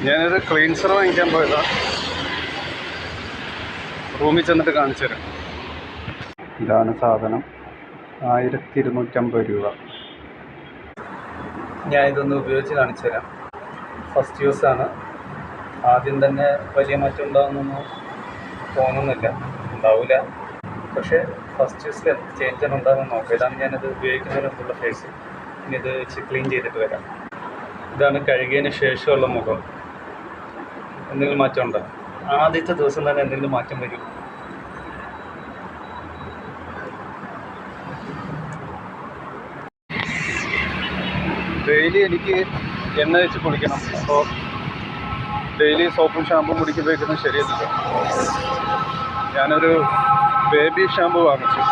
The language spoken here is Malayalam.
ഞാനൊരു ക്ലീൻസർ വാങ്ങിക്കാൻ പോയതാണ്. റൂമിൽ ചെന്നിട്ട് കാണിച്ചു തരാം. ഇതാണ് സാധനം, 1250 രൂപ. ഞാനിതൊന്ന് ഉപയോഗിച്ച് കാണിച്ചു തരാം. ഫസ്റ്റ് യൂസാണ്. ആദ്യം തന്നെ വലിയ മാറ്റം ഉണ്ടാകുമെന്നൊന്നും തോന്നുന്നില്ല, ഉണ്ടാവില്ല. പക്ഷേ ഫസ്റ്റ് യൂസിൽ എന്ത് ചേഞ്ചാണ് ഉണ്ടാകുമെന്ന് നോക്കാം. ഇതാണ് ഞാനത് ഉപയോഗിക്കുന്നതിന് മുമ്പുള്ള ഫേസ്. ഇനി ഇത് ക്ലീൻ ചെയ്തിട്ട് വരാം. ഇതാണ് കഴുകിയതിന് ശേഷമുള്ള മുഖം. എന്തെങ്കിലും മാറ്റം ഉണ്ടോ? ആദ്യത്തെ ദിവസം തന്നെ എന്തെങ്കിലും മാറ്റം വരും. ഡെയിലി എനിക്ക് എണ്ണ വെച്ച് കുളിക്കണം. അപ്പോൾ ഡെയിലി സോപ്പും ഷാമ്പും കുടിക്കുമ്പോഴേക്കൊന്നും ശരിയല്ല. ഞാനൊരു ബേബി ഷാമ്പു വാങ്ങിച്ചു.